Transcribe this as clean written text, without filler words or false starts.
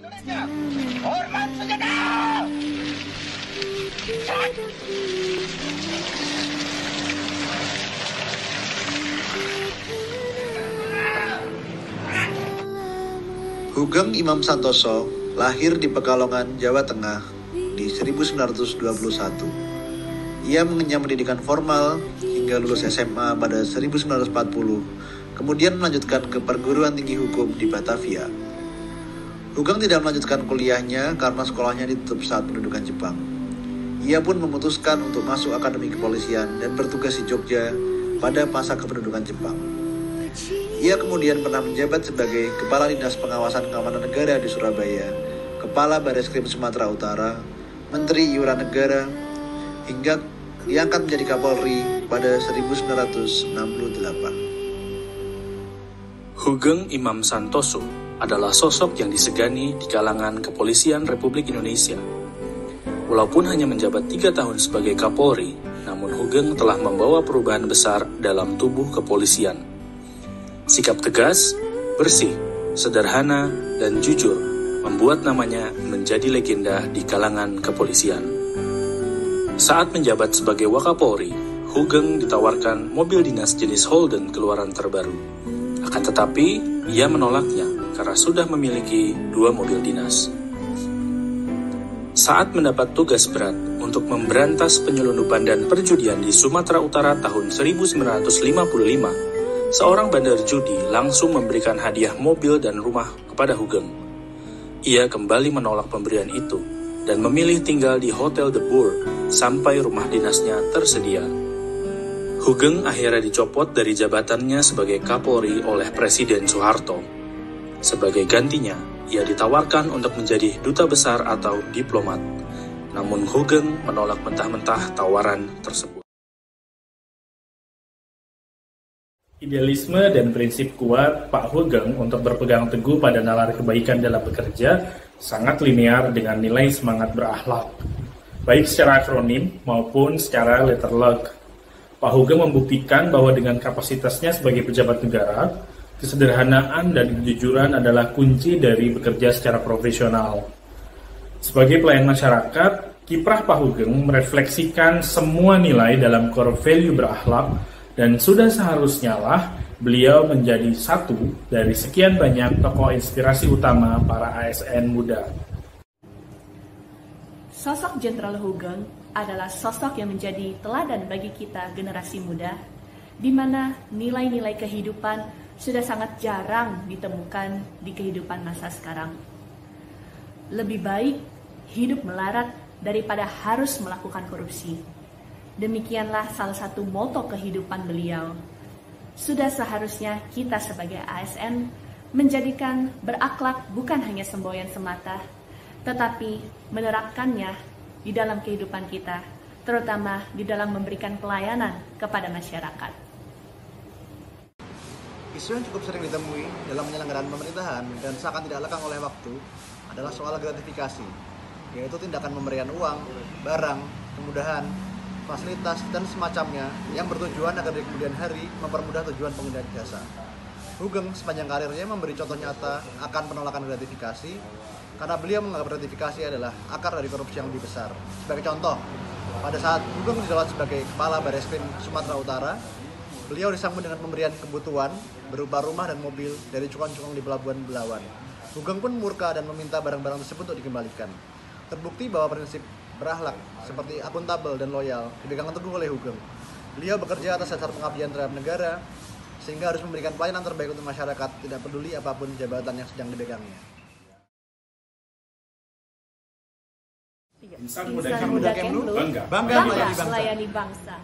Hormat senjata! Hugeng Imam Santoso lahir di Pekalongan, Jawa Tengah di 1921. Ia mengenyam pendidikan formal hingga lulus SMA pada 1940, kemudian melanjutkan ke perguruan tinggi hukum di Batavia. Hugeng tidak melanjutkan kuliahnya karena sekolahnya ditutup saat pendudukan Jepang. Ia pun memutuskan untuk masuk Akademi Kepolisian dan bertugas di Jogja pada masa kependudukan Jepang. Ia kemudian pernah menjabat sebagai Kepala Dinas Pengawasan Keamanan Negara di Surabaya, Kepala Bareskrim Sumatera Utara, Menteri Iuran Negara, hingga diangkat menjadi Kapolri pada 1968. Hugeng Imam Santoso adalah sosok yang disegani di kalangan Kepolisian Republik Indonesia. Walaupun hanya menjabat 3 tahun sebagai Kapolri, namun Hugeng telah membawa perubahan besar dalam tubuh kepolisian. Sikap tegas, bersih, sederhana, dan jujur membuat namanya menjadi legenda di kalangan kepolisian. Saat menjabat sebagai Wakapolri, Hugeng ditawarkan mobil dinas jenis Holden keluaran terbaru. Akan tetapi, ia menolaknya karena sudah memiliki 2 mobil dinas. Saat mendapat tugas berat untuk memberantas penyelundupan dan perjudian di Sumatera Utara tahun 1955, seorang bandar judi langsung memberikan hadiah mobil dan rumah kepada Hugeng. Ia kembali menolak pemberian itu dan memilih tinggal di Hotel The Boer sampai rumah dinasnya tersedia. Hugeng akhirnya dicopot dari jabatannya sebagai Kapolri oleh Presiden Soeharto. Sebagai gantinya, ia ditawarkan untuk menjadi duta besar atau diplomat. Namun Hugeng menolak mentah-mentah tawaran tersebut. Idealisme dan prinsip kuat Pak Hugeng untuk berpegang teguh pada nalar kebaikan dalam bekerja sangat linear dengan nilai semangat berakhlak, baik secara akronim maupun secara letter luck. Pak Hugeng membuktikan bahwa dengan kapasitasnya sebagai pejabat negara, kesederhanaan dan kejujuran adalah kunci dari bekerja secara profesional. Sebagai pelayan masyarakat, kiprah Pak Hugeng merefleksikan semua nilai dalam core value berakhlak, dan sudah seharusnya lah beliau menjadi satu dari sekian banyak tokoh inspirasi utama para ASN muda. Sosok Jenderal Hugeng adalah sosok yang menjadi teladan bagi kita generasi muda, di mana nilai-nilai kehidupan sudah sangat jarang ditemukan di kehidupan masa sekarang. Lebih baik hidup melarat daripada harus melakukan korupsi. Demikianlah salah satu moto kehidupan beliau. Sudah seharusnya kita sebagai ASN menjadikan berakhlak bukan hanya semboyan semata, tetapi menerapkannya di dalam kehidupan kita, terutama di dalam memberikan pelayanan kepada masyarakat. Isu yang cukup sering ditemui dalam penyelenggaraan pemerintahan dan seakan tidak lekang oleh waktu adalah soal gratifikasi, yaitu tindakan pemberian uang, barang, kemudahan, fasilitas, dan semacamnya yang bertujuan agar di kemudian hari mempermudah tujuan pengguna jasa. Hugeng sepanjang karirnya memberi contoh nyata akan penolakan gratifikasi karena beliau menganggap gratifikasi adalah akar dari korupsi yang lebih besar. Sebagai contoh, pada saat Hugeng dijabat sebagai Kepala Bareskrim Sumatera Utara, beliau disambut dengan pemberian kebutuhan berupa rumah dan mobil dari cukong-cukong di Pelabuhan Belawan. Hugeng pun murka dan meminta barang-barang tersebut untuk dikembalikan. Terbukti bahwa prinsip berakhlak seperti akuntabel dan loyal dipegang teguh oleh Hugeng. Beliau bekerja atas dasar pengabdian terhadap negara, sehingga harus memberikan pelayanan terbaik untuk masyarakat, tidak peduli apapun jabatan yang sedang dipegangnya. Insan muda Kemlu bangga melayani bangsa.